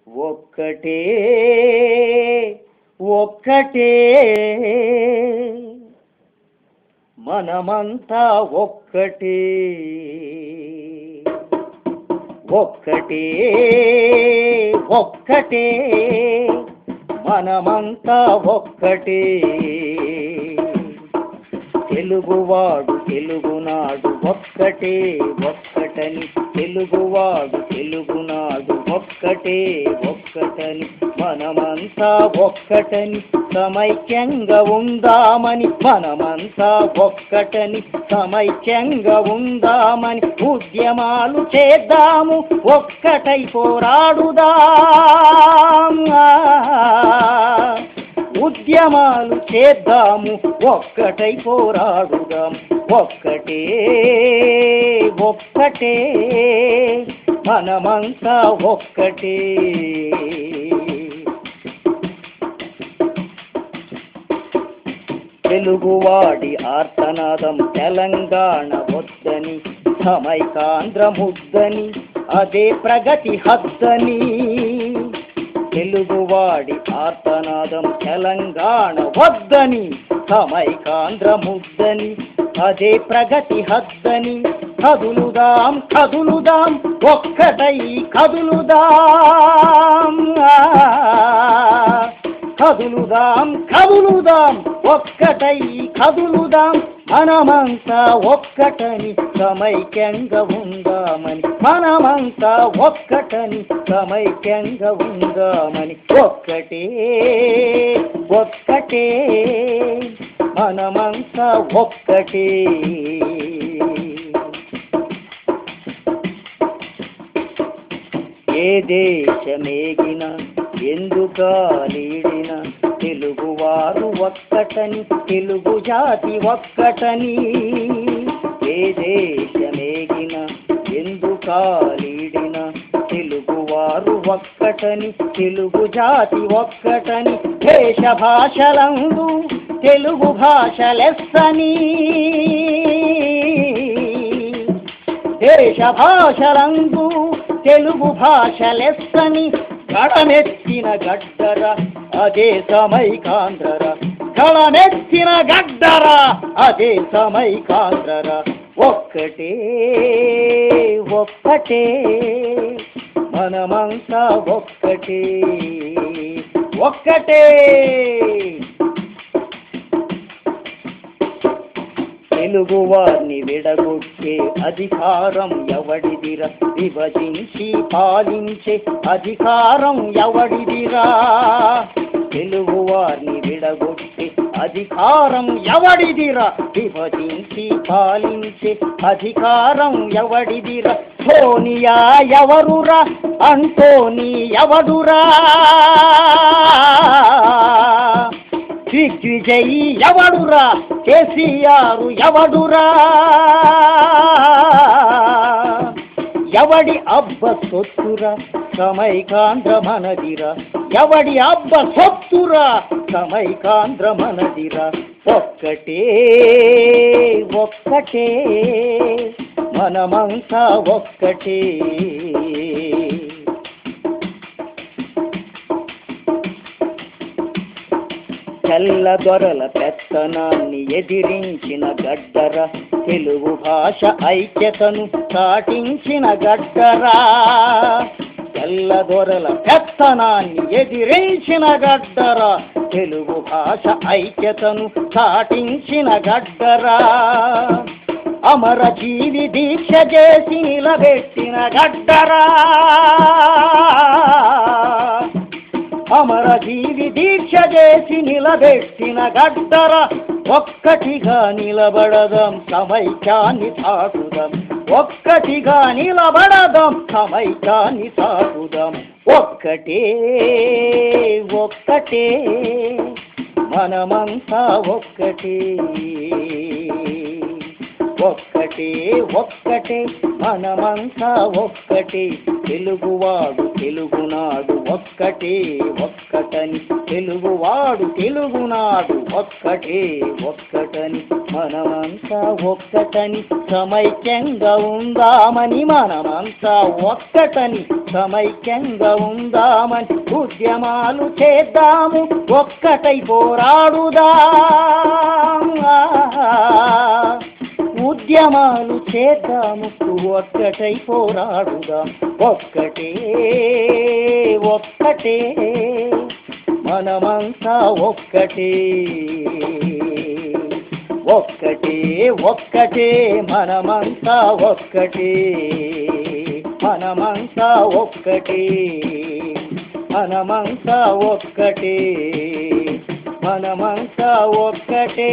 ఒక్కటే ఒక్కటే మనమంతా ఒక్కటే ఒక్కటే ఒక్కటే మనమంతా ఒక్కటే తెలుగువాడు తెలుగునాడు ఒక్కటే ఒక్కటని తెలుగువాడు తెలుగునాడు ఒక్కటే ఒక్కటని మనమంతా ఒక్కటని సమైక్యంగా ఉందామని మనమంతా ఒక్కటని సమైక్యంగా ఉందామని ఉద్యమాలు చేద్దాము ఒక్కటై పోరాడుదాం ఉద్యమాలు చేద్దాము ఒక్కటై పోరాడుదాం ఒక్కటే ఒక్కటే మనమంతా ఒక్కటే తెలుగువాడి ఆర్తనాదం తెలంగాణ వద్దని సమైకాంధ్ర ముద్దని అదే ప్రగతి హద్దని తెలుగువాడి ఆర్తనాదం తెలంగాణ వద్దని సమైకాంధ్ర ముద్దని అదే ప్రగతి హద్దని కదులుదాం కదులుదాం ఒక్కటై కదులుదాం కదులుదాం కదులుదాం ఒక్కటై కదులుదాం మనమంతా ఒక్కటని సమైక్యంగా ఉందామని మనమంతా ఒక్కటని సమైక్యంగా ఉందామని ఒక్కటే ఒక్కటే మనమంతా ఒక్కటే ఏ దేశమేగిన ఎందుకాలీడిన తెలుగువారు ఒక్కటని తెలుగు జాతి ఒక్కటని ఏ దేశమేగిన ఎందుకాలీడిన తెలుగువారు ఒక్కటని తెలుగు జాతి ఒక్కటని దేశ భాషలందు తెలుగు భాష లెస్సని దేశ భాషలందు తెలుగు భాష లెస్సని గడమెత్తిన గడ్డర అదే సమైకాంధ్రర గడమెత్తిన గడ్డర అదే సమైకాంధ్రర ఒక్కటే ఒక్కటే మనమంతా ఒక్కటే ఒక్కటే తెలుగువారిని విడగొట్టే అధికారం ఎవడిదిరా విభజించి పాలించే అధికారం ఎవడిదిరా తెలుగువారిని విడగొట్టే అధికారం ఎవడిదిరా విభజించి పాలించే అధికారం ఎవడిదిరా సోనియా ఎవరురా అంటోనీ ఎవడురా దిగ్విజయ్ ఎవడురా కేసీఆర్ ఎవడురా ఎవడి అబ్బ సొత్తురా సమైకాంధ్ర మనదిరా ఎవడి అబ్బ సొత్తురా సమైకాంధ్ర మనదిరా ఒక్కటే ఒక్కటే మనమంతా ఒక్కటే తెల్ల దొరల పెత్తనాన్ని ఎదిరించిన గడ్డర తెలుగు భాష ఐక్యతను చాటించిన గడ్డరా తెల్ల దొరల పెత్తనాన్ని ఎదిరించిన గడ్డర తెలుగు భాష ఐక్యతను చాటించిన గడ్డరా అమరజీవి దీక్ష చేసి నిలబెట్టిన గడ్డరా అమరజీవి దీక్ష చేసి నిలబెట్టిన గడ్డర ఒక్కటిగా నిలబడదాం సమైక్యాన్ని చాటుదాం ఒక్కటిగా నిలబడదాం సమైక్యాన్ని చాటుదాం ఒక్కటే ఒక్కటే మనమంతా ఒక్కటే ఒక్కటే ఒక్కటే ఒక్కటే మనమంతా ఒక్కటే తెలుగువాడు తెలుగునాడు ఒక్కటే ఒక్కటని తెలుగువాడు తెలుగునాడు ఒక్కటే ఒక్కటని మనమంతా ఒక్కటని సమైక్యంగా ఉందామని మనమంతా ఒక్కటని సమైక్యంగా ఉందామని ఉద్యమాలు చేద్దాము ఒక్కటై పోరాడుదాం ఉద్యమాలు చేద్దాము ఒక్కటై పోరాడుదాం ఒక్కటే ఒక్కటే మనమంతా ఒక్కటే ఒక్కటే ఒక్కటే మనమంతా ఒక్కటే మనమంతా ఒక్కటే మనమంతా ఒక్కటే మనమంతా ఒక్కటే